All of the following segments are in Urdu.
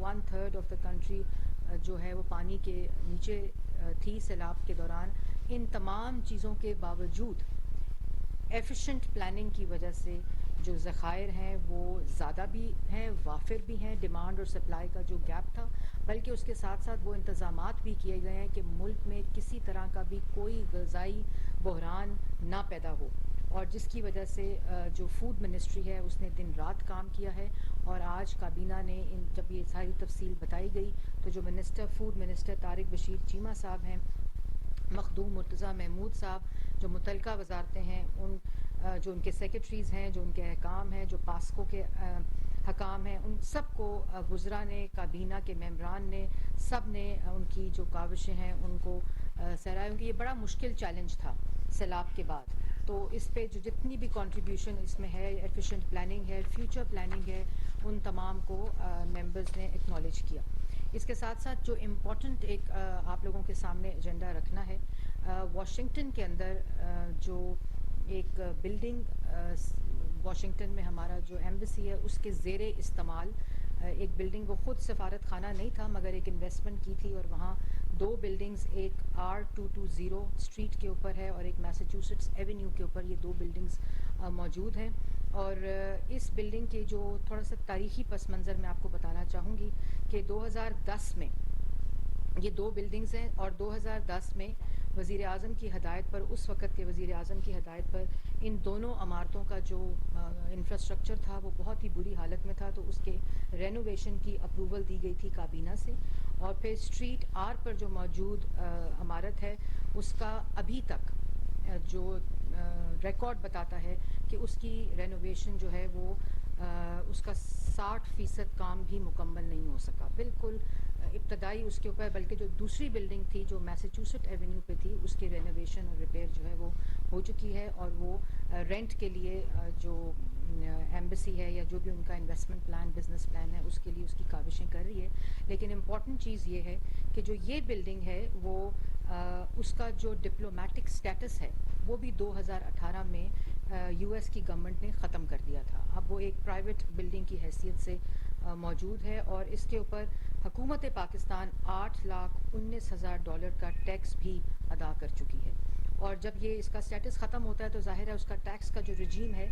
1/3 آف دا کنٹری جو ہے وہ پانی کے نیچے تھی سیلاب کے دوران. ان تمام چیزوں کے باوجود ایفیشینٹ پلاننگ کی وجہ سے جو ذخائر ہیں وہ زیادہ بھی ہیں, وافر بھی ہیں. ڈیمانڈ اور سپلائی کا جو گیپ تھا, بلکہ اس کے ساتھ ساتھ وہ انتظامات بھی کیے گئے ہیں کہ ملک میں کسی طرح کا بھی کوئی غذائی بحران نہ پیدا ہو, اور جس کی وجہ سے جو فوڈ منسٹری ہے اس نے دن رات کام کیا ہے. اور آج کابینہ نے جب یہ ساری تفصیل بتائی گئی تو جو فوڈ منسٹر طارق بشیر چیمہ صاحب ہیں, مخدوم مرتضیٰ محمود صاحب, جو متعلقہ وزارتیں ہیں, جو ان کے سیکرٹریز ہیں, جو ان کے حکام ہیں, جو پاسکو کے حکام ہیں, ان سب کو وزراء نے, کابینہ کے ممبران نے, سب نے ان کی جو کاوشیں ہیں ان کو سراہا. ان کی یہ بڑا مشکل چیلنج تھا سیلاب کے بعد, تو اس پہ جو جتنی بھی کنٹریبیوشن اس میں ہے, ایفیشینٹ پلاننگ ہے, فیوچر پلاننگ ہے, ان تمام کو ممبرز نے ایکنالج کیا. اس کے ساتھ ساتھ جو امپورٹنٹ ایک آپ لوگوں کے سامنے ایجنڈا رکھنا ہے, واشنگٹن کے اندر جو ایک بلڈنگ واشنگٹن میں ہمارا جو ایمبیسی ہے اس کے زیر استعمال ایک بلڈنگ, وہ خود سفارت خانہ نہیں تھا مگر ایک انویسٹمنٹ کی تھی, اور وہاں 2 بلڈنگز, ایک R220 اسٹریٹ کے اوپر ہے اور ایک میساچوسٹس ایونیو کے اوپر, یہ 2 بلڈنگز موجود ہیں. اور اس بلڈنگ کے جو تھوڑا سا تاریخی پس منظر میں آپ کو بتانا چاہوں گی کہ 2010 میں یہ 2 بلڈنگز ہیں, اور 2010 میں وزیر اعظم کی ہدایت پر, اس وقت کے وزیر اعظم کی ہدایت پر, ان دونوں عمارتوں کا جو انفراسٹرکچر تھا وہ بہت ہی بری حالت میں تھا, تو اس کے رینوویشن کی اپروول دی گئی تھی کابینہ سے. اور پھر اسٹریٹ R پر جو موجود عمارت ہے اس کا ابھی تک جو ریکارڈ بتاتا ہے کہ اس کی رینوویشن جو ہے وہ اس کا 60% کام بھی مکمل نہیں ہو سکا, بالکل ابتدائی اس کے اوپر. بلکہ جو دوسری بلڈنگ تھی جو میساچوسٹ ایونیو پہ تھی اس کی رینوویشن اور ریپیئر جو ہے وہ ہو چکی ہے, اور وہ رینٹ کے لیے جو ایمبیسی ہے یا جو بھی ان کا انویسٹمنٹ پلان, بزنس پلان ہے, اس کے لیے اس کی کاوشیں کر رہی ہے. لیکن امپورٹنٹ چیز یہ ہے کہ جو یہ بلڈنگ ہے وہ اس کا جو ڈپلومیٹک سٹیٹس ہے وہ بھی 2018 میں US کی گورنمنٹ نے ختم کر دیا تھا. اب وہ ایک پرائیویٹ بلڈنگ کی حیثیت سے موجود ہے, اور اس کے اوپر حکومت پاکستان $8,19,000 کا ٹیکس بھی ادا کر چکی ہے. اور جب یہ اس کا سٹیٹس ختم ہوتا ہے تو ظاہر ہے اس کا ٹیکس کا جو رجیم ہے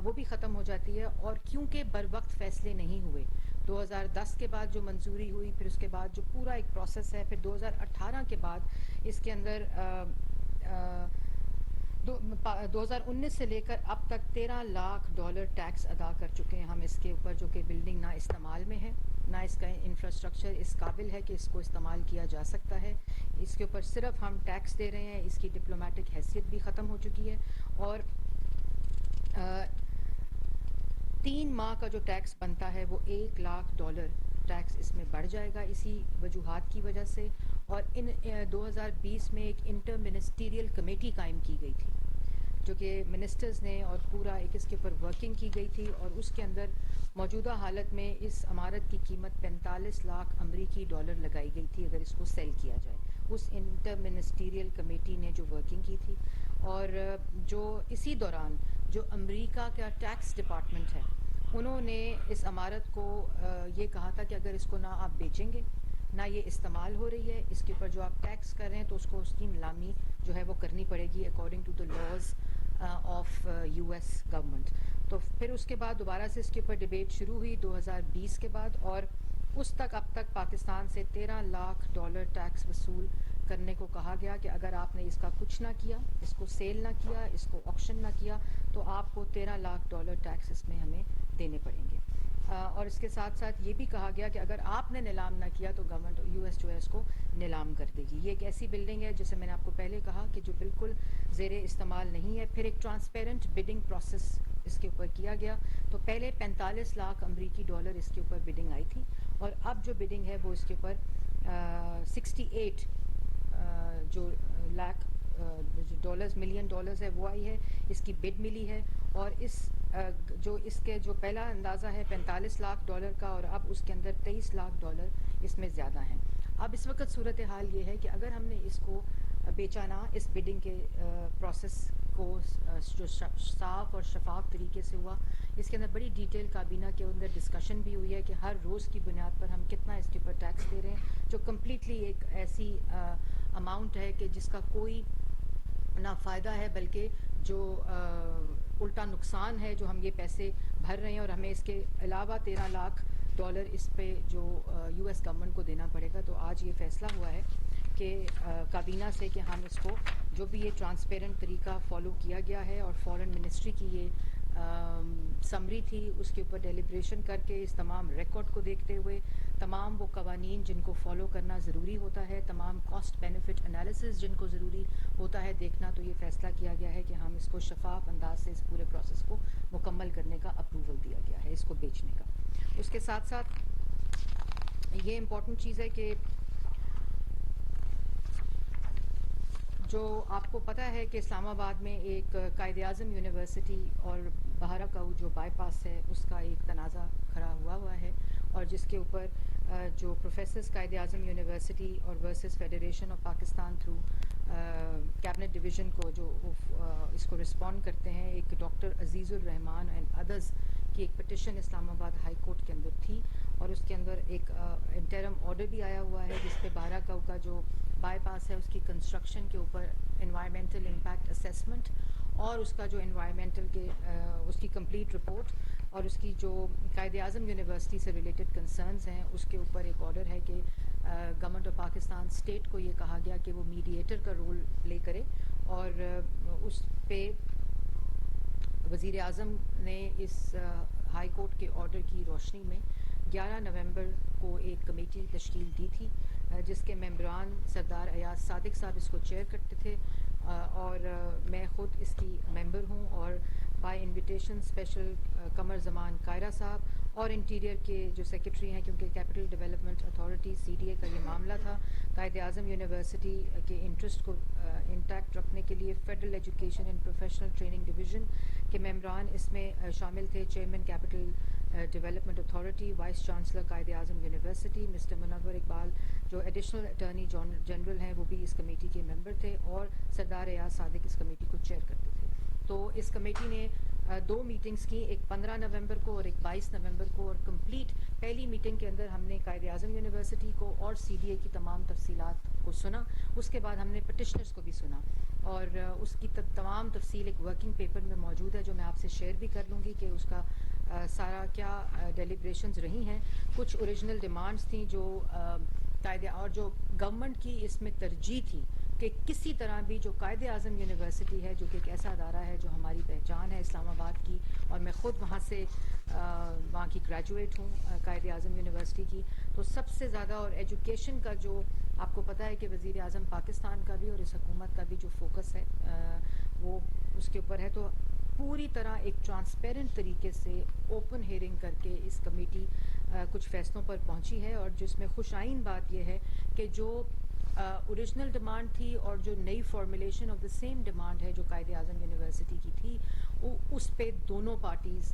وہ بھی ختم ہو جاتی ہے. اور کیونکہ بر وقت فیصلے نہیں ہوئے, 2010 کے بعد جو منظوری ہوئی, پھر اس کے بعد جو پورا ایک پروسیس ہے, پھر 2018 کے بعد اس کے اندر 2019 سے لے کر اب تک $13 لاکھ ٹیکس ادا کر چکے ہیں ہم اس کے اوپر, جو کہ بلڈنگ نہ استعمال میں ہے, نہ اس کا انفراسٹرکچر اس قابل ہے کہ اس کو استعمال کیا جا سکتا ہے. اس کے اوپر صرف ہم ٹیکس دے رہے ہیں, اس کی ڈپلومیٹک حیثیت بھی ختم ہو چکی ہے. اور 3 ماہ کا جو ٹیکس بنتا ہے وہ $1 لاکھ ٹیکس اس میں بڑھ جائے گا اسی وجوہات کی وجہ سے. اور 2020 میں ایک انٹر منسٹیریل کمیٹی قائم کی گئی تھی جو کہ منسٹرز نے, اور پورا ایک اس کے اوپر ورکنگ کی گئی تھی, اور اس کے اندر موجودہ حالت میں اس عمارت کی قیمت $45 لاکھ لگائی گئی تھی اگر اس کو سیل کیا جائے. اس انٹر منسٹیریل کمیٹی نے جو ورکنگ کی تھی, اور جو اسی دوران جو امریکہ کا ٹیکس ڈپارٹمنٹ ہے انہوں نے اس عمارت کو یہ کہا تھا کہ اگر اس کو نہ آپ بیچیں گے نہ یہ استعمال ہو رہی ہے, اس کے اوپر جو آپ ٹیکس کر رہے ہیں تو اس کو اس کی نیلامی جو ہے وہ کرنی پڑے گی according to the laws of US government. تو پھر اس کے بعد دوبارہ سے اس کے اوپر ڈبیٹ شروع ہوئی 2020 کے بعد, اور اس تک اب تک پاکستان سے $13 لاکھ ٹیکس وصول کرنے کو کہا گیا کہ اگر آپ نے اس کا کچھ نہ کیا, اس کو سیل نہ کیا, اس کو آکشن نہ کیا, تو آپ کو $13 لاکھ ٹیکس اس میں ہمیں دینے پڑیں گے. اور اس کے ساتھ ساتھ یہ بھی کہا گیا کہ اگر آپ نے نیلام نہ کیا تو گورنمنٹ US جو ہے اس کو نیلام کر دے گی. یہ ایک ایسی بلڈنگ ہے جسے میں نے آپ کو پہلے کہا کہ جو بالکل زیر استعمال نہیں ہے. پھر ایک ٹرانسپیرنٹ بڈنگ پروسیس اس کے اوپر کیا گیا, تو پہلے $45 لاکھ اس کے اوپر بڈنگ آئی تھی, اور اب جو بڈنگ ہے وہ اس کے اوپر 68 جو لاکھ ملین ڈالرز ہے وہ آئی ہے, اس کی بڈ ملی ہے. اور اس کے جو پہلا اندازہ ہے $45 لاکھ کا, اور اب اس کے اندر $23 لاکھ اس میں زیادہ ہیں. اب اس وقت صورتحال یہ ہے کہ اگر ہم نے اس کو بیچا نہ اس بڈنگ کے پروسیس کو جو صاف اور شفاف طریقے سے ہوا. اس کے اندر بڑی ڈیٹیل کابینہ کے اندر ڈسکشن بھی ہوئی ہے کہ ہر روز کی بنیاد پر ہم کتنا اس کے اوپر ٹیکس دے رہے ہیں, جو کمپلیٹلی ایک ایسی اماؤنٹ ہے کہ جس کا کوئی نہ فائدہ ہے بلکہ جو الٹا نقصان ہے, جو ہم یہ پیسے بھر رہے ہیں اور ہمیں اس کے علاوہ $13 لاکھ اس پہ جو یو ایس گورنمنٹ کو دینا پڑے گا. تو آج یہ فیصلہ ہوا ہے کہ کابینہ سے کہ ہم اس کو جو بھی یہ ٹرانسپیرنٹ طریقہ فالو کیا گیا ہے اور فارن منسٹری کی یہ سمری تھی اس کے اوپر ڈیلیبریشن کر کے اس تمام ریکارڈ کو دیکھتے ہوئے تمام وہ قوانین جن کو فالو کرنا ضروری ہوتا ہے, تمام کاسٹ بینیفٹ انالیسز جن کو ضروری ہوتا ہے دیکھنا, تو یہ فیصلہ کیا گیا ہے کہ ہم اس کو شفاف انداز سے اس پورے پروسیس کو مکمل کرنے کا اپروول دیا گیا ہے اس کو بیچنے کا. اس کے ساتھ ساتھ یہ امپورٹنٹ چیز ہے کہ جو آپ کو پتہ ہے کہ اسلام آباد میں ایک قائد اعظم یونیورسٹی اور بہارا جو بائی پاس ہے اس کا ایک تنازع کھڑا ہوا ہے, اور جس کے اوپر جو پروفیسرز قائد اعظم یونیورسٹی اور versus federation of Pakistan through cabinet division کو جو اس کو رسپونڈ کرتے ہیں, ایک doctor Aziz ur-Rahman and others کی ایک پٹیشن اسلام آباد ہائی کورٹ کے اندر تھی, اور اس کے اندر ایک انٹرم آرڈر بھی آیا ہوا ہے جس پہ بارہ کا جو بائی پاس ہے اس کی کنسٹرکشن کے اوپر انوائرمنٹل امپیکٹ اسیسمنٹ اور اس کا جو انوائرمنٹل کے اس کی کمپلیٹ رپورٹ اور اس کی جو قائد اعظم یونیورسٹی سے ریلیٹڈ کنسرنز ہیں اس کے اوپر ایک آرڈر ہے کہ گورنمنٹ آف پاکستان اسٹیٹ کو یہ کہا گیا کہ وہ میڈیٹر کا رول پلے کرے, اور اس پہ وزیر اعظم نے اس ہائی کورٹ کے آرڈر کی روشنی میں 11 نومبر کو ایک کمیٹی تشکیل دی تھی جس کے ممبران سردار ایاز صادق صاحب اس کو چیئر کرتے تھے, اور میں خود اس کی ممبر ہوں, اور by invitation special Qamar Zaman Kaira صاحب اور انٹیریئر کے جو سیکرٹری ہیں, کیونکہ کیپٹل ڈیولپمنٹ اتھارٹی CDA کا یہ معاملہ تھا, قائد اعظم یونیورسٹی کے انٹرسٹ کو انٹیکٹ رکھنے کے لیے federal education and professional training division کے ممبران اس میں شامل تھے. Chairman capital development authority, vice chancellor قائد اعظم یونیورسٹی مسٹر منور اقبال جو ایڈیشنل اٹارنی جنرل ہیں وہ بھی اس کمیٹی کے ممبر تھے, اور سردار ایاز صادق اس کمیٹی کو چیئر کرتے تھے. تو اس کمیٹی نے 2 میٹنگز کی, ایک 15 نومبر کو اور ایک 22 نومبر کو, اور کمپلیٹ پہلی میٹنگ کے اندر ہم نے قائد اعظم یونیورسٹی کو اور CDA کی تمام تفصیلات کو سنا. اس کے بعد ہم نے پٹیشنرز کو بھی سنا, اور اس کی تمام تفصیل ایک ورکنگ پیپر میں موجود ہے جو میں آپ سے شیئر بھی کر لوں گی کہ اس کا سارا کیا ڈیلیبریشنز رہی ہیں. کچھ اوریجنل ڈیمانڈز تھیں جو قائد اور جو گورنمنٹ کی اس میں ترجیح تھی کہ کسی طرح بھی جو قائد اعظم یونیورسٹی ہے جو کہ ایک ایسا ادارہ ہے جو ہماری پہچان ہے اسلام آباد کی, اور میں خود وہاں سے وہاں کی گریجویٹ ہوں قائد اعظم یونیورسٹی کی, تو سب سے زیادہ اور ایجوکیشن کا جو آپ کو پتہ ہے کہ وزیر اعظم پاکستان کا بھی اور اس حکومت کا بھی جو فوکس ہے وہ اس کے اوپر ہے. تو پوری طرح ایک ٹرانسپیرنٹ طریقے سے اوپن ہیئرنگ کر کے اس کمیٹی کچھ فیصلوں پر پہنچی ہے, اور جس میں خوش آئین بات یہ ہے کہ جو اوریجنل ڈیمانڈ تھی اور جو نئی formulation of the same demand ہے جو قائد اعظم یونیورسٹی کی تھی اس پہ دونوں پارٹیز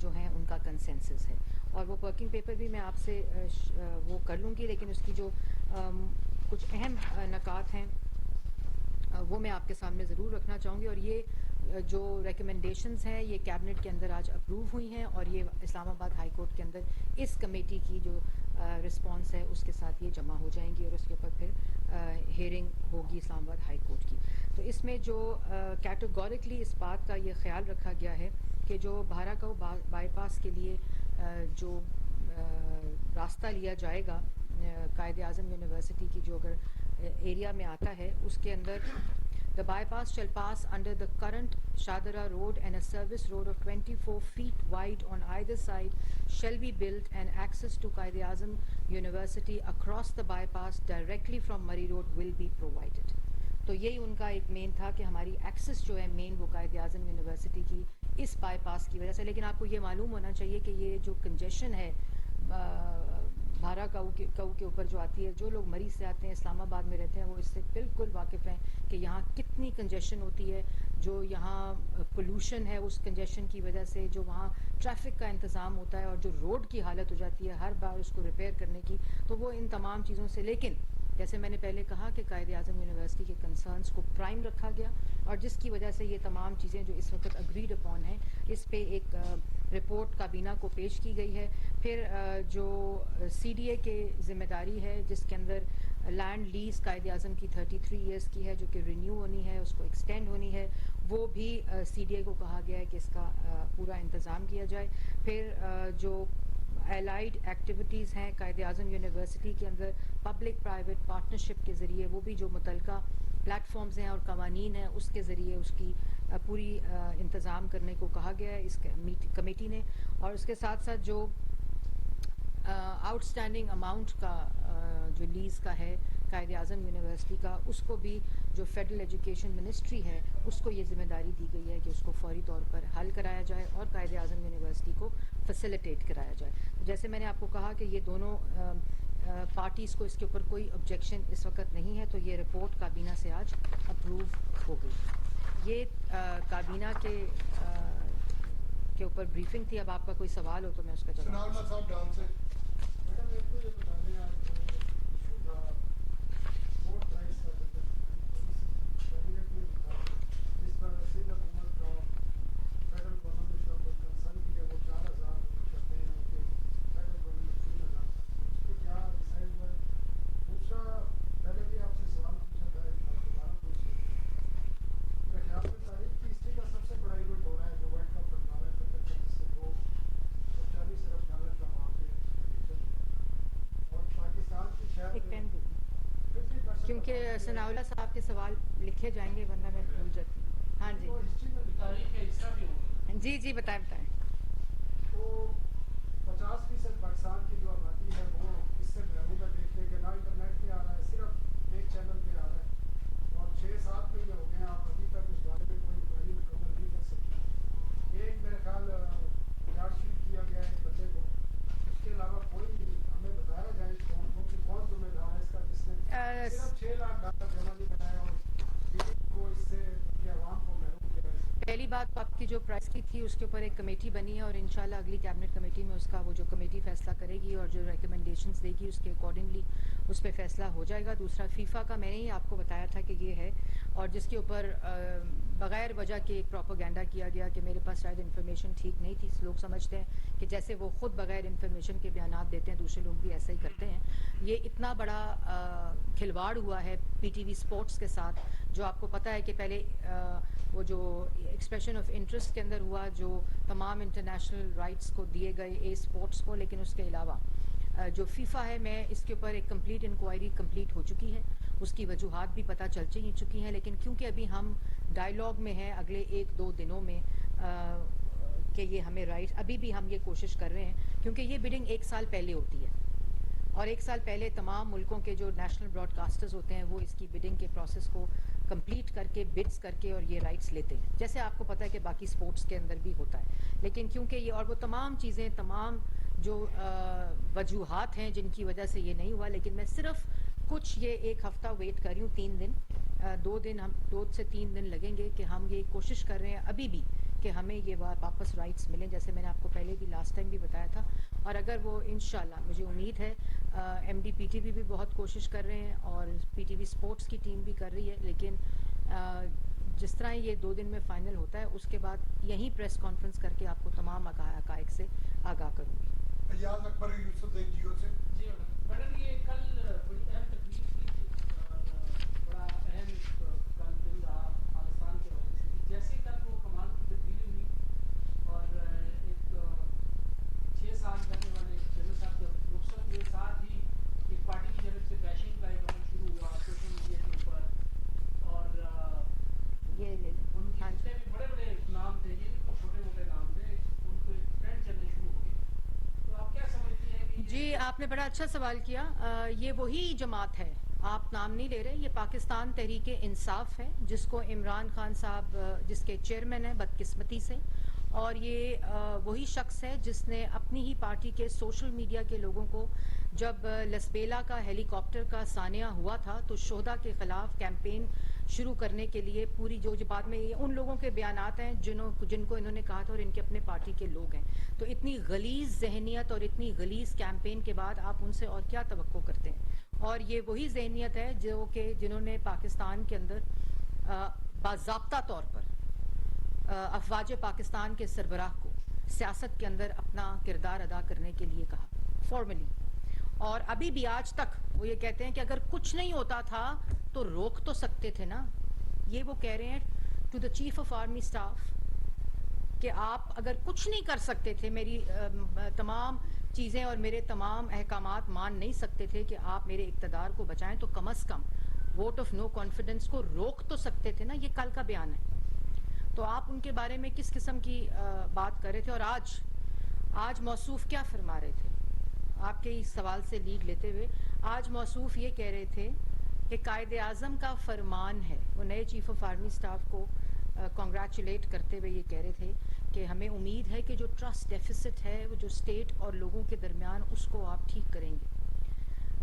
جو ہیں ان کا کنسنسس ہے, اور وہ ورکنگ پیپر بھی میں آپ سے وہ کر لوں گی, لیکن اس کی جو کچھ اہم نکات ہیں وہ میں آپ کے سامنے ضرور رکھنا چاہوں گی. اور یہ جو ریکمنڈیشنز ہیں یہ کیبنٹ کے اندر آج اپروو ہوئی ہیں, اور یہ اسلام آباد ہائی کورٹ کے اندر اس کمیٹی کی جو رسپانس ہے اس کے ساتھ یہ جمع ہو جائیں گی, اور اس کے اوپر پھر ہیئرنگ ہوگی اسلام آباد ہائی کورٹ کی. تو اس میں جو کیٹیگوریکلی اس بات کا یہ خیال رکھا گیا ہے کہ جو بہارا بائی پاس کے لیے جو راستہ لیا جائے گا قائد اعظم یونیورسٹی کی جو اگر ایریا میں آتا ہے اس کے اندر the bypass shall pass under the current Shadara road and a service road of 24 feet wide on either side shall be built and access to Quaid-e-Azam University across the bypass directly from Murray Road will be provided. تو یہی ان کا ایک مین تھا کہ ہماری ایکسس جو ہے مین وہ قائد اعظم یونیورسٹی کی اس بائی پاس کی وجہ سے. لیکن آپ کو یہ معلوم ہونا چاہیے کہ یہ جو کنجیشن ہے بھارا کاؤ کے اوپر جو آتی ہے, جو لوگ مری سے آتے ہیں اسلام آباد میں رہتے ہیں وہ اس سے بالکل واقف ہیں کہ یہاں کتنی کنجیشن ہوتی ہے, جو یہاں پولوشن ہے اس کنجیشن کی وجہ سے, جو وہاں ٹریفک کا انتظام ہوتا ہے اور جو روڈ کی حالت ہو جاتی ہے ہر بار اس کو ریپیئر کرنے کی, تو وہ ان تمام چیزوں سے. لیکن جیسے میں نے پہلے کہا کہ قائد اعظم یونیورسٹی کے کنسرنس کو پرائم رکھا گیا اور جس کی وجہ سے یہ تمام چیزیں جو اس وقت اگریڈ اپون ہیں اس پہ ایک رپورٹ کابینہ کو پیش کی گئی ہے. پھر جو سی ڈی اے کے ذمہ داری ہے جس کے اندر لینڈ لیز قائد اعظم کی 33 ایئرس کی ہے جو کہ رینیو ہونی ہے, اس کو ایکسٹینڈ ہونی ہے, وہ بھی سی ڈی اے کو کہا گیا ہے کہ اس کا پورا انتظام کیا جائے. پھر جو الائڈ ایکٹیویٹیز ہیں قائد اعظم یونیورسٹی کے اندر پبلک پرائیویٹ پارٹنرشپ کے ذریعے وہ بھی جو متعلقہ پلیٹ فارمز ہیں اور قوانین ہیں اس کے ذریعے اس کی پوری انتظام کرنے کو کہا گیا ہے اس کمیٹی نے. اور اس کے ساتھ ساتھ جو آؤٹ اسٹینڈنگ اماؤنٹ کا جو لیز کا ہے قائد اعظم یونیورسٹی کا, اس کو بھی جو فیڈرل ایجوکیشن منسٹری ہے اس کو یہ ذمہ داری دی گئی ہے کہ اس کو فوری طور پر حل کرایا جائے اور قائد اعظم یونیورسٹی کو فیسیلیٹیٹ کرایا جائے. جیسے میں نے آپ کو کہا کہ یہ دونوں پارٹیز کو اس کے اوپر کوئی آبجیکشن اس وقت نہیں ہے, تو یہ رپورٹ کابینہ سے آج اپروو ہو گئی. یہ کابینہ کے اوپر بریفنگ تھی. اب آپ کا کوئی سوال ہو تو میں اس کا جواب کیونکہ ثناء اللہ صاحب کے سوال لکھے جائیں گے ورنہ میں بھول جاتی ہوں. ہاں جی جی بتائیں. تو 50% پاکستان کی جو آبادی ہے وہ اس سے محروم ہے. دیکھتے کہ نہ انٹرنیٹ پہ آ رہا ہے, صرف ایک چینل پہ آ رہا ہے اور 6-7 مہینے ہو گئے ہیں آپ ابھی تک اس بارے میں کوئی انکوائری مکمل نہیں کر سکتے. ایک میرے خیال چارج شیٹ کیا گیا ہے بندے کو, اس کے علاوہ کوئی ہمیں بتایا جائے کہ کون ذمہ دار ہے اس کا, جس نے صرف $6 لاکھ جمع نہیں بنایا اور کو اس سے عوام کو محروم کیا. پہلی بات تو آپ کی جو پرائز کی تھی اس کے اوپر ایک کمیٹی بنی ہے اور انشاءاللہ اگلی کیبنٹ کمیٹی میں اس کا وہ جو کمیٹی فیصلہ کرے گی اور جو ریکمنڈیشنز دے گی اس کے اکارڈنگلی اس پہ فیصلہ ہو جائے گا. دوسرا فیفا کا میں نے ہی آپ کو بتایا تھا کہ یہ ہے اور جس کے اوپر بغیر وجہ کے ایک پروپیگنڈا کیا گیا کہ میرے پاس شاید انفارمیشن ٹھیک نہیں تھی. لوگ سمجھتے ہیں کہ جیسے وہ خود بغیر انفارمیشن کے بیانات دیتے ہیں دوسرے لوگ بھی ایسا ہی کرتے ہیں. یہ اتنا بڑا کھلواڑ ہوا ہے پی ٹی وی اسپورٹس کے ساتھ, جو آپ کو پتہ ہے کہ پہلے وہ جو ایکسپریشن آف انٹرسٹ کے اندر ہوا جو تمام انٹرنیشنل رائٹس کو دیے گئے اے اسپورٹس کو, لیکن اس کے علاوہ جو فیفا ہے میں اس کے اوپر ایک کمپلیٹ انکوائری کمپلیٹ ہو چکی ہے, اس کی وجوہات بھی پتہ چل چکی ہیں. لیکن کیونکہ ابھی ہم ڈائیلاگ میں ہیں اگلے 1-2 دنوں میں کہ یہ ہمیں رائٹ, ابھی بھی ہم یہ کوشش کر رہے ہیں کیونکہ یہ بڈنگ 1 سال پہلے ہوتی ہے اور 1 سال پہلے تمام ملکوں کے جو نیشنل براڈ کاسٹرز ہوتے ہیں وہ اس کی بڈنگ کے پروسیس کو کمپلیٹ کر کے بڈز کر کے اور یہ رائٹس لیتے ہیں, جیسے آپ کو پتہ ہے کہ باقی سپورٹس کے اندر بھی ہوتا ہے. لیکن کیونکہ یہ اور وہ تمام چیزیں تمام جو وجوہات ہیں جن کی وجہ سے یہ نہیں ہوا, لیکن میں صرف کچھ یہ 1 ہفتہ ویٹ کر رہی ہوں, 3 دن 2 سے 3 دن لگیں گے کہ ہم یہ کوشش کر رہے ہیں ابھی بھی کہ ہمیں یہ واپس رائٹس ملیں, جیسے میں نے آپ کو پہلے بھی لاسٹ ٹائم بھی بتایا تھا. اور اگر وہ انشاءاللہ مجھے امید ہے M D P T V بھی بہت کوشش کر رہے ہیں اور پی ٹی وی اسپورٹس کی ٹیم بھی کر رہی ہے, لیکن جس طرح یہ 2 دن میں فائنل ہوتا ہے اس کے بعد یہیں پریس کانفرنس کر کے آپ کو تمام حقائق سے آگاہ کروں گی. ایاز اکبر یوسف زئی جیو سے. جی میڈم, یہ کل بڑی اہم تقریر تھی, بڑا اہم کل دن رہا پاکستان کے حوالے سے. جیسے کل وہ کمال کی تبدیلی ہوئی اور ایک 6 سال رہنے والے جنرل صاحب جب رخصت ہوئے, ساتھ ہی ایک پارٹی کی جانب سے بیشنگ کا ایک عمل شروع ہوا سوشل میڈیا کے اوپر اور یہ لے لیں ان کے جتنے بھی بڑے بڑے نام تھے, یہ بھی کچھ چھوٹے موٹے نام تھے, ان کو ایک ٹرینڈ چلنے شروع ہو گئی. تو آپ کیا سمجھتی ہیں کہ جی آپ نے بڑا اچھا سوال کیا. یہ وہی جماعت ہے, آپ نام نہیں لے رہے, یہ پاکستان تحریک انصاف ہے جس کو عمران خان صاحب جس کے چیئرمین ہیں بدقسمتی سے, اور یہ وہی شخص ہے جس نے اپنی ہی پارٹی کے سوشل میڈیا کے لوگوں کو جب لسبیلا کا ہیلی کاپٹر کا سانحہ ہوا تھا تو شہداء کے خلاف کیمپین شروع کرنے کے لیے پوری جو بعد میں ان لوگوں کے بیانات ہیں جن کو انہوں نے کہا تھا اور ان کے اپنے پارٹی کے لوگ ہیں. تو اتنی غلیظ ذہنیت اور اتنی غلیظ کیمپین کے بعد آپ ان سے اور کیا توقع کرتے ہیں. اور یہ وہی ذہنیت ہے جو کہ جنہوں نے پاکستان کے اندر باضابطہ طور پر افواج پاکستان کے سربراہ کو سیاست کے اندر اپنا کردار ادا کرنے کے لیے کہا فارملی. اور ابھی بھی آج تک وہ یہ کہتے ہیں کہ اگر کچھ نہیں ہوتا تھا تو روک تو سکتے تھے نا. یہ وہ کہہ رہے ہیں to the chief of army staff کہ آپ اگر کچھ نہیں کر سکتے تھے, میری تمام چیزیں اور میرے تمام احکامات مان نہیں سکتے تھے کہ آپ میرے اقتدار کو بچائیں, تو کم از کم ووٹ آف نو کانفیڈنس کو روک تو سکتے تھے نا. یہ کل کا بیان ہے. تو آپ ان کے بارے میں کس قسم کی بات کر رہے تھے؟ اور آج موصوف کیا فرما رہے تھے؟ آپ کے اس سوال سے لیڈ لیتے ہوئے آج موصوف یہ کہہ رہے تھے کہ قائد اعظم کا فرمان ہے. وہ نئے چیف آف آرمی اسٹاف کو کنگریچولیٹ کرتے ہوئے یہ کہہ رہے تھے کہ ہمیں امید ہے کہ جو ٹرسٹ ڈیفیسٹ ہے وہ جو اسٹیٹ اور لوگوں کے درمیان اس کو آپ ٹھیک کریں گے.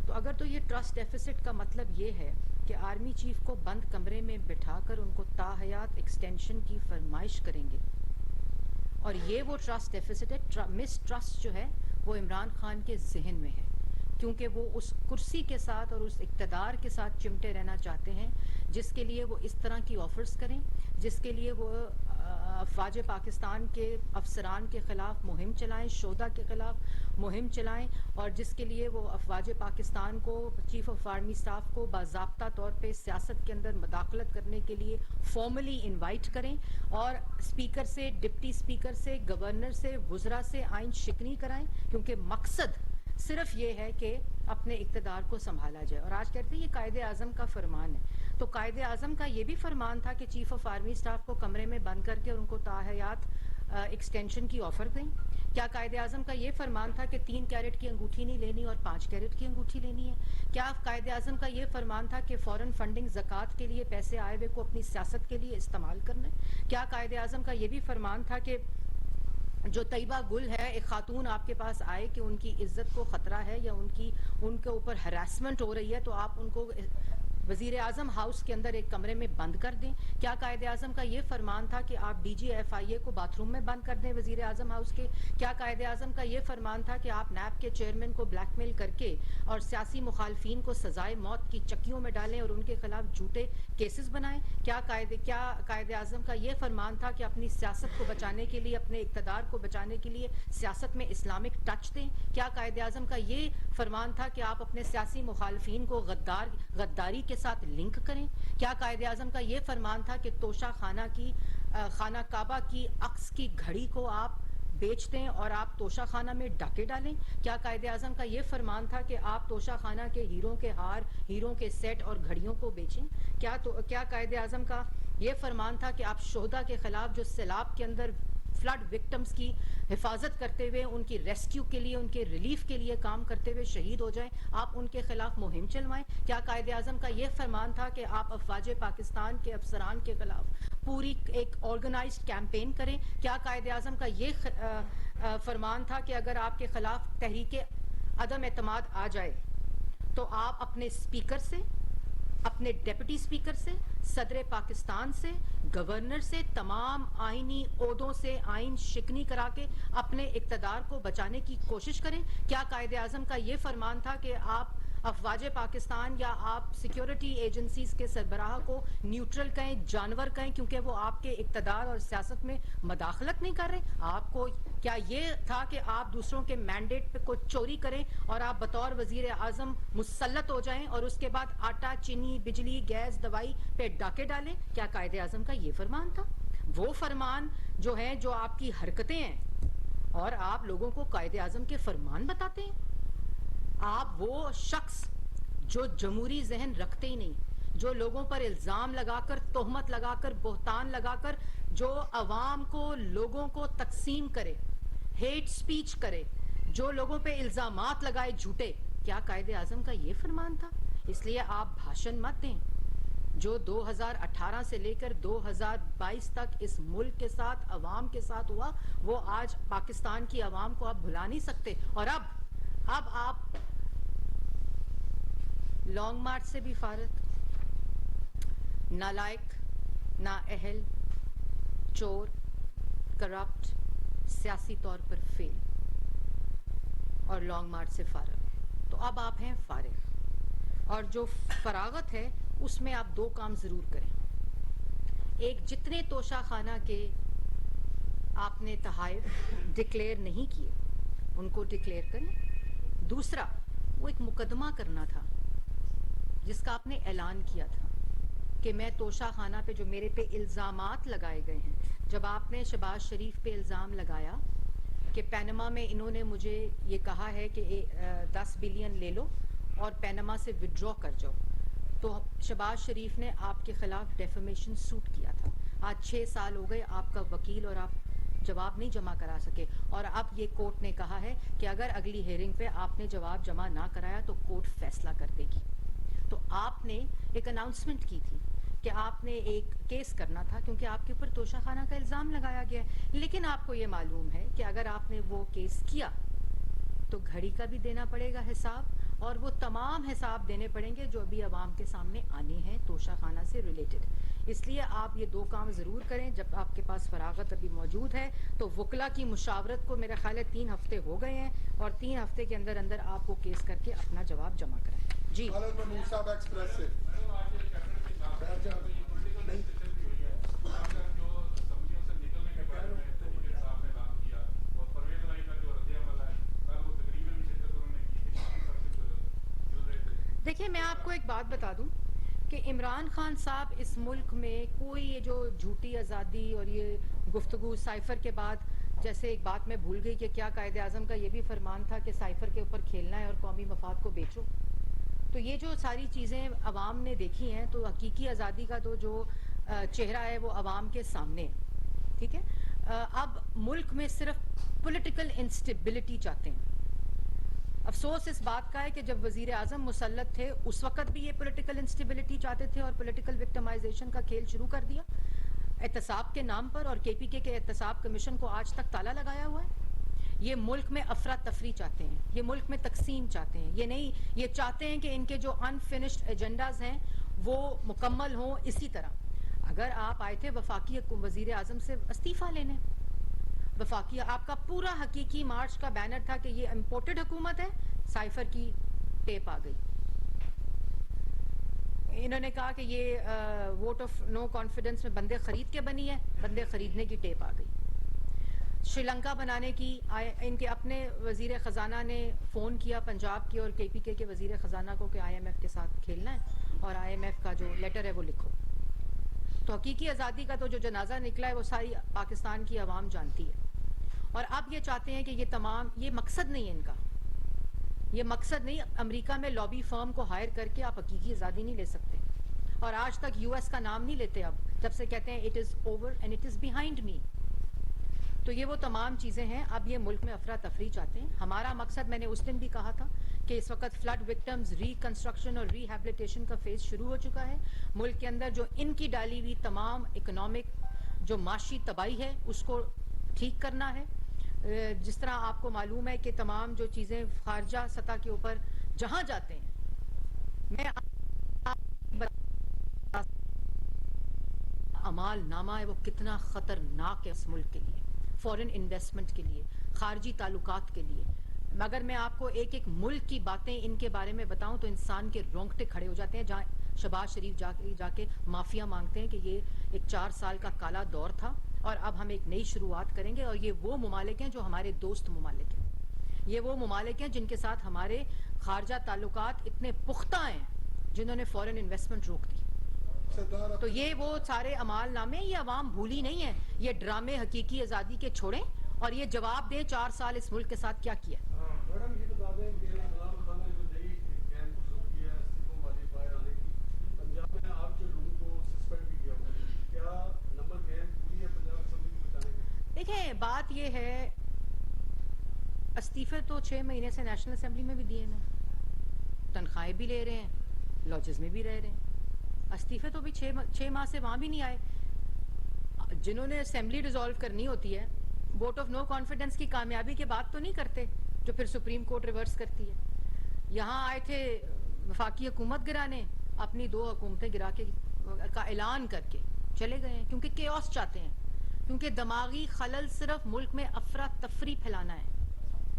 تو اگر تو یہ ٹرسٹ ڈیفیسٹ کا مطلب یہ ہے کہ آرمی چیف کو بند کمرے میں بٹھا کر ان کو تاحیات ایکسٹینشن کی فرمائش کریں گے, اور یہ وہ ٹرسٹ ڈیفیسٹ ہے, مس ٹرسٹ جو ہے وہ عمران خان کے ذہن میں ہے, کیونکہ وہ اس کرسی کے ساتھ اور اس اقتدار کے ساتھ چمٹے رہنا چاہتے ہیں جس کے لیے وہ اس طرح کی آفرز کریں, جس کے لیے وہ افواج پاکستان کے افسران کے خلاف مہم چلائیں, شہدا کے خلاف مہم چلائیں, اور جس کے لیے وہ افواج پاکستان کو, چیف آف آرمی اسٹاف کو باضابطہ طور پہ سیاست کے اندر مداخلت کرنے کے لیے فارملی انوائٹ کریں, اور اسپیکر سے, ڈپٹی اسپیکر سے, گورنر سے, وزراء سے آئین شکنی کرائیں, کیونکہ مقصد صرف یہ ہے کہ اپنے اقتدار کو سنبھالا جائے. اور آج کہتے ہیں یہ قائد اعظم کا فرمان ہے. تو قائد اعظم کا یہ بھی فرمان تھا کہ چیف آف آرمی اسٹاف کو کمرے میں بند کر کے ان کو تاحیات ایکسٹینشن کی آفر دیں. کیا قائد اعظم کا یہ فرمان تھا کہ 3 کیرٹ کی انگوٹھی نہیں لینی اور 5 کیرٹ کی انگوٹھی لینی ہے؟ کیا قائد اعظم کا یہ فرمان تھا کہ فورن فنڈنگ زکوٰۃ کے لیے پیسے آئے ہوئے کو اپنی سیاست کے لیے استعمال کرنا ہے؟ کیا قائد اعظم کا یہ بھی فرمان تھا کہ جو طیبہ گل ہے, ایک خاتون آپ کے پاس آئے کہ ان کی عزت کو خطرہ ہے یا ان کے اوپر ہراسمنٹ ہو رہی ہے تو آپ ان کو وزیر اعظم ہاؤس کے اندر ایک کمرے میں بند کر دیں؟ کیا قائد اعظم کا یہ فرمان تھا کہ آپ DGFIA کو باتھ روم میں بند کر دیں وزیر اعظم ہاؤس کے؟ کیا قائد اعظم کا یہ فرمان تھا کہ آپ نیب کے چیئرمین کو بلیک میل کر کے اور سیاسی مخالفین کو سزائے موت کی چکیوں میں ڈالیں اور ان کے خلاف جھوٹے کیسز بنائیں؟ کیا قائد اعظم کا یہ فرمان تھا کہ اپنی سیاست کو بچانے کے لیے, اپنے اقتدار کو بچانے کے لیے سیاست میں اسلامک ٹچ دیں؟ کیا قائد اعظم کا یہ فرمان تھا کہ آپ اپنے سیاسی مخالفین کو غداری کے ساتھ لنک کریں؟ کیا قائد اعظم کا یہ فرمان تھا کہ توشہ خانہ کعبہ کی عکس کی گھڑی کو آپ بیچ دیں اور آپ توشہ خانہ میں ڈاکے ڈالیں؟ کیا قائد اعظم کا یہ فرمان تھا کہ آپ توشہ خانہ کے ہیروں کے ہار, ہیروں کے سیٹ اور گھڑیوں کو بیچیں؟ کیا قائد اعظم کا یہ فرمان تھا کہ آپ شہدا کے خلاف جو سیلاب کے اندر فلڈ وکٹمز کی حفاظت کرتے ہوئے, ان کی ریسکیو کے لیے, ان کے ریلیف کے لیے کام کرتے ہوئے شہید ہو جائیں, آپ ان کے خلاف مہم چلوائیں؟ کیا قائد اعظم کا یہ فرمان تھا کہ آپ افواج پاکستان کے افسران کے خلاف پوری ایک آرگنائزڈ کیمپین کریں؟ کیا قائد اعظم کا یہ فرمان تھا کہ اگر آپ کے خلاف تحریک عدم اعتماد آ جائے تو آپ اپنے اسپیکر سے, اپنے ڈیپٹی اسپیکر سے, صدر پاکستان سے, گورنر سے, تمام آئینی عہدوں سے آئین شکنی کرا کے اپنے اقتدار کو بچانے کی کوشش کریں؟ کیا قائد اعظم کا یہ فرمان تھا کہ آپ افواج پاکستان یا آپ سیکیورٹی ایجنسیز کے سربراہ کو نیوٹرل کہیں, جانور کہیں, کیونکہ وہ آپ کے اقتدار اور سیاست میں مداخلت نہیں کر رہے؟ آپ کو کیا یہ تھا کہ آپ دوسروں کے مینڈیٹ پہ کو چوری کریں اور آپ بطور وزیر اعظم مسلط ہو جائیں اور اس کے بعد آٹا, چینی, بجلی, گیس, دوائی پہ ڈاکے ڈالیں؟ کیا قائد اعظم کا یہ فرمان تھا؟ وہ فرمان جو ہیں, جو آپ کی حرکتیں ہیں, اور آپ لوگوں کو قائد اعظم کے فرمان بتاتے ہیں. آپ وہ شخص جو جمہوری ذہن رکھتے ہی نہیں, جو لوگوں پر الزام لگا کر, تہمت لگا کر, بہتان لگا کر جو عوام کو, لوگوں کو تقسیم کرے, ہیٹ سپیچ کرے, جو لوگوں پہ الزامات لگائے جھوٹے, کیا قائد اعظم کا یہ فرمان تھا؟ اس لیے آپ بھاشن مت دیں. جو 2018 سے لے کر 2022 تک اس ملک کے ساتھ, عوام کے ساتھ ہوا, وہ آج پاکستان کی عوام کو آپ بھلا نہیں سکتے. اور اب آپ لانگ مارچ سے بھی فارغ, نالائق, نااہل, چور, کرپٹ, سیاسی طور پر فیل, اور لانگ مارچ سے فارغ. تو اب آپ ہیں فارغ. اور جو فراغت ہے اس میں آپ 2 کام ضرور کریں. ایک, جتنے توشہ خانہ کے آپ نے تحائف ڈکلیئر نہیں کیے ان کو ڈکلیئر کریں. دوسرا, وہ ایک مقدمہ کرنا تھا جس کا آپ نے اعلان کیا تھا کہ میں توشہ خانہ پہ جو میرے پہ الزامات لگائے گئے ہیں, جب آپ نے شہباز شریف پہ الزام لگایا کہ پینما میں انہوں نے مجھے یہ کہا ہے کہ 10 بلین لے لو اور پینما سے وڈرا کر جاؤ, تو شہباز شریف نے آپ کے خلاف ڈیفیمیشن سوٹ کیا تھا. آج 6 سال ہو گئے, آپ کا وکیل اور آپ جواب نہیں جمع کرا سکے, اور اب یہ کورٹ نے کہا ہے کہ اگر اگلی ہیئرنگ پہ آپ نے جواب جمع نہ کرایا تو کورٹ فیصلہ کر دے گی. تو آپ نے ایک اناؤنسمنٹ کی تھی کہ آپ نے ایک کیس کرنا تھا کیونکہ آپ کے اوپر توشہ خانہ کا الزام لگایا گیا ہے, لیکن آپ کو یہ معلوم ہے کہ اگر آپ نے وہ کیس کیا تو گھڑی کا بھی دینا پڑے گا حساب, اور وہ تمام حساب دینے پڑیں گے جو ابھی عوام کے سامنے آنے ہیں توشہ خانہ سے ریلیٹڈ. اس لیے آپ یہ 2 کام ضرور کریں جب آپ کے پاس فراغت ابھی موجود ہے. تو وکلا کی مشاورت کو میرا خیال ہے 3 ہفتے ہو گئے ہیں, اور 3 ہفتے کے اندر اندر آپ وہ کیس کر کے اپنا جواب جمع کرائیں. جی خالد محمود صاحب ایکسپریس سے. دیکھیے, میں آپ کو ایک بات بتا دوں کہ عمران خان صاحب اس ملک میں کوئی یہ جو جھوٹی آزادی اور یہ گفتگو سائفر کے بعد, جیسے ایک بات میں بھول گئی کہ کیا قائد اعظم کا یہ بھی فرمان تھا کہ سائفر کے اوپر کھیلنا ہے اور قومی مفاد کو بیچو. تو یہ جو ساری چیزیں عوام نے دیکھی ہیں تو حقیقی آزادی کا تو جو چہرہ ہے وہ عوام کے سامنے ہے. ٹھیک ہے, اب ملک میں صرف پولیٹیکل انسٹیبلٹی چاہتے ہیں. افسوس اس بات کا ہے کہ جب وزیر اعظم مسلط تھے اس وقت بھی یہ پولیٹیکل انسٹیبلٹی چاہتے تھے اور پولیٹیکل وکٹمائزیشن کا کھیل شروع کر دیا احتساب کے نام پر, اور کے احتساب کمیشن کو آج تک تالا لگایا ہوا ہے. یہ ملک میں افراتفری چاہتے ہیں, یہ ملک میں تقسیم چاہتے ہیں, یہ نہیں, یہ چاہتے ہیں کہ ان کے جو انفنشڈ ایجنڈاز ہیں وہ مکمل ہوں. اسی طرح اگر آپ آئے تھے وفاقی وزیر اعظم سے استعفیٰ لینے, وفاقی آپ کا پورا حقیقی مارچ کا بینر تھا کہ یہ امپورٹڈ حکومت ہے, سائفر کی ٹیپ آ گئی. انہوں نے کہا کہ یہ ووٹ آف نو کانفیڈنس میں بندے خرید کے بنی ہے, بندے خریدنے کی ٹیپ آ گئی. شری لنکا بنانے کی ان کے اپنے وزیر خزانہ نے فون کیا پنجاب کے اور کے پی کے وزیر خزانہ کو کہ آئی ایم ایف کے ساتھ کھیلنا ہے اور آئی ایم ایف کا جو لیٹر ہے وہ لکھو. تو حقیقی آزادی کا تو جو جنازہ نکلا ہے وہ ساری پاکستان کی عوام جانتی ہے. اور اب یہ چاہتے ہیں کہ یہ تمام, یہ مقصد نہیں ہے ان کا, یہ مقصد نہیں. امریکہ میں لابی فرم کو ہائر کر کے آپ حقیقی آزادی نہیں لے سکتے, اور آج تک یو ایس کا نام نہیں لیتے اب جب سے کہتے ہیں it is over and it is behind me. تو یہ وہ تمام چیزیں ہیں. اب یہ ملک میں افراتفری چاہتے ہیں. ہمارا مقصد, میں نے اس دن بھی کہا تھا کہ اس وقت فلڈ وکٹمز ریکنسٹرکشن اور ریہیبلیٹیشن کا فیز شروع ہو چکا ہے. ملک کے اندر جو ان کی ڈالی ہوئی تمام اکنامک جو معاشی تباہی ہے اس کو ٹھیک کرنا ہے. جس طرح آپ کو معلوم ہے کہ تمام جو چیزیں خارجہ سطح کے اوپر جہاں جاتے ہیں, میں اعمال نامہ ہے وہ کتنا خطرناک ہے اس ملک کے لیے, فورن انویسٹمنٹ کے لیے, خارجی تعلقات کے لیے. مگر میں آپ کو ایک ایک ملک کی باتیں ان کے بارے میں بتاؤں تو انسان کے رونگٹے کھڑے ہو جاتے ہیں. جہاں شہباز شریف جا کے معافیا مانگتے ہیں کہ یہ ایک 4 سال کا کالا دور تھا اور اب ہم ایک نئی شروعات کریں گے. اور یہ وہ ممالک ہیں جو ہمارے دوست ممالک ہیں, یہ وہ ممالک ہیں جن کے ساتھ ہمارے خارجہ تعلقات اتنے پختہ ہیں جنہوں نے فورن انویسٹمنٹ روک دی. تو یہ وہ سارے اعمال نامے, یہ عوام بھولی نہیں ہے. یہ ڈرامے حقیقی آزادی کے چھوڑیں اور یہ جواب دیں 4 سال اس ملک کے ساتھ کیا کیا. میڈم یہ بتا دیں کہ عمران خان نے جو نئی کیمپ شروع کی ہے استعفوں والی باہر آنے کی, پنجاب میں آپ کے لوگوں کو سسپینڈ بھی کیا ہوا ہے, کیا نمبر کیمپ پوری ہے پنجاب اسمبلی کو بچانے کی؟ دیکھیں بات یہ ہے, استعفے تو 6 مہینے سے نیشنل اسمبلی میں بھی دیے نا, تنخواہیں بھی لے رہے ہیں, لاجز میں بھی رہ رہے ہیں. استعفے تو بھی 6 ماہ سے وہاں بھی نہیں آئے. جنہوں نے اسمبلی ڈیزالو کرنی ہوتی ہے ووٹ آف نو کانفیڈنس کی کامیابی کے بعد تو نہیں کرتے, جو پھر سپریم کورٹ ریورس کرتی ہے. یہاں آئے تھے وفاقی حکومت گرانے, اپنی 2 حکومتیں گرا کے کا اعلان کر کے چلے گئے ہیں کیونکہ کیوس چاہتے ہیں, کیونکہ دماغی خلل صرف ملک میں افراتفری پھیلانا ہے,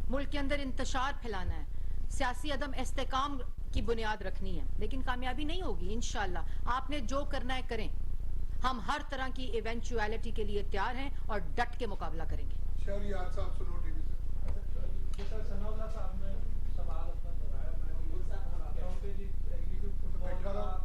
ملک کے اندر انتشار پھیلانا ہے, سیاسی عدم استحکام کی بنیاد رکھنی ہے، لیکن کامیابی نہیں ہوگی انشاءاللہ. آپ نے جو کرنا ہے کریں، ہم ہر طرح کی ایونچویلٹی کے لیے تیار ہیں اور ڈٹ کے مقابلہ کریں گے. شہریار صاحب سنو ٹی وی سے. جیسا ثناء اللہ صاحب نے سوال اپنا دہرایا، میں بتاتا ہوں کہ جی یہ جو فٹ بال کا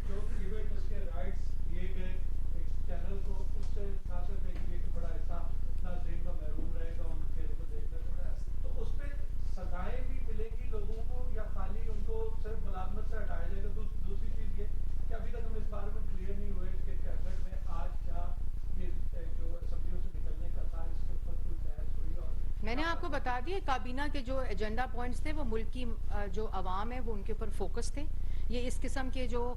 جو ایونٹ اس کے رائٹس دیے گئے ایک چینل کو، اس سے نہ صرف ایک بڑا حصہ ناظرین کا محروم رہے گا ان کھیل کو دیکھنے سے، تو اس پہ سزائیں بھی ملیں گی لوگوں کو یا خالی ان کو صرف ملازمت سے ہٹایا جائے گا؟ دوسری چیز یہ کہ ابھی تک ہم اس بارے میں کلیئر نہیں ہوئے کہ کیبنٹ میں آج کیا یہ جو اسمبلیوں سے نکلنے کا تھا اس کے اوپر کوئی بحث ہوئی؟ اور میں نے آپ کو بتا دیا کابینہ کے جو ایجنڈا پوائنٹس تھے وہ ملک کی جو عوام ہے وہ ان کے اوپر فوکس تھے. یہ اس قسم کے جو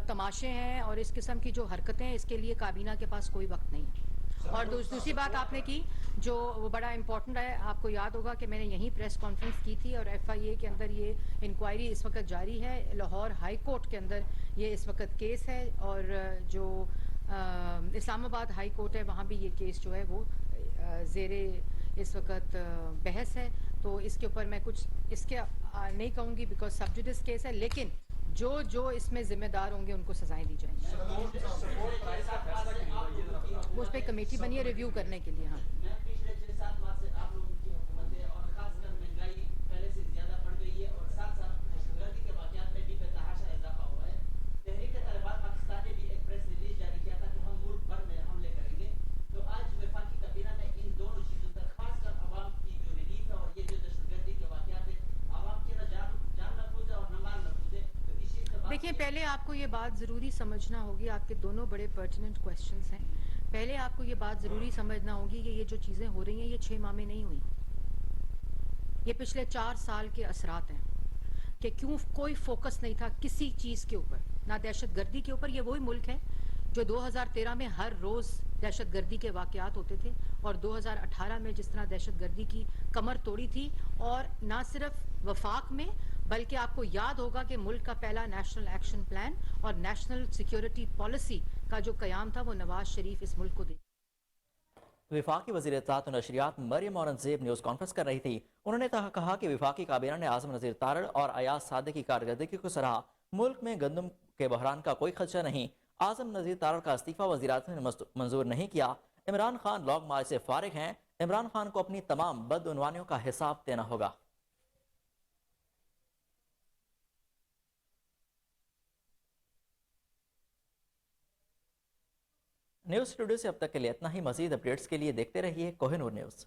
تماشے ہیں اور اس قسم کی جو حرکتیں ہیں، اس کے لیے کابینہ کے پاس کوئی وقت نہیں ہے. اور دوسری بات آپ نے کی جو وہ بڑا امپورٹنٹ ہے، آپ کو یاد ہوگا کہ میں نے یہیں پریس کانفرنس کی تھی اور ایف آئی اے کے اندر یہ انکوائری اس وقت جاری ہے. لاہور ہائی کورٹ کے اندر یہ اس وقت کیس ہے اور جو اسلام آباد ہائی کورٹ ہے وہاں بھی یہ کیس جو ہے وہ زیر اس وقت بحث ہے. تو اس کے اوپر میں کچھ اس کے نہیں کہوں گی بیکاز سب جوڈس کیس ہے، لیکن جو اس میں ذمہ دار ہوں گے ان کو سزائیں دی جائیں گی. وہ اس پہ کمیٹی بنی ہے ریویو کرنے کے لیے. ہاں میں پچھلے 6-7 ماہ سے آپ لوگوں کی حکومتیں اور خاص کر مہنگائی پہلے سے زیادہ بڑھ گئی ہے اور ساتھ ساتھ دہشت گردی کے واقعات میں بھی بے تحاشا اضافہ ہوا ہے. تحریک طالبان پاکستان نے بھی ایک پریس ریلیز جاری کیا تھا کہ ہم ملک بھر میں حملے کریں گے. تو آج وفاقی کابینہ میں ان دونوں چیزوں پر خاص کر عوام کی جو ریلیف ہے اور یہ جو دہشت گردی کے واقعات ہے، عوام کی نہ جان محفوظ ہے اور نہ مال محفوظ ہے. تو اس چیز کا دیکھیں، پہلے آپ کو یہ بات ضروری سمجھنا ہوگی، آپ کے دونوں بڑے پرٹیننٹ کویسچنز ہیں. پہلے آپ کو یہ بات ضروری سمجھنا ہوگی کہ یہ جو چیزیں ہو رہی ہیں یہ 6 ماہ میں نہیں ہوئی، یہ پچھلے 4 سال کے اثرات ہیں کہ کیوں کوئی فوکس نہیں تھا کسی چیز کے اوپر، نہ دہشت گردی کے اوپر. یہ وہی ملک ہے جو 2013 میں ہر روز دہشت گردی کے واقعات ہوتے تھے اور 2018 میں جس طرح دہشت گردی کی کمر توڑی تھی. اور نہ صرف وفاق میں بلکہ آپ کو یاد ہوگا کہ ملک کا پہلا نیشنل ایکشن پلان اور نیشنل سیکیورٹی پالیسی کا جو قیام تھا وہ نواز شریف اس ملک کو دے. وفاقی وزیر اطلاعات و نشریات مریم اورنگزیب نیوز کانفرنس کر رہی تھی. انہوں نے کہا کہ وفاقی کابینہ نے اعظم نذیر تارڑ اور ایاز صادق کی کارکردگی کو سراہا. ملک میں گندم کے بحران کا کوئی خدشہ نہیں. اعظم نذیر تارڑ کا استعفیٰ وزیراعظم نے منظور نہیں کیا. عمران خان لانگ مارچ سے فارغ ہیں. عمران خان کو اپنی تمام بدعنوانیوں کا حساب دینا ہوگا. نیوز اسٹوڈیو سے اب تک کے لیے اتنا ہی. مزید اپڈیٹس کے لیے دیکھتے رہیے کوہ نور نیوز.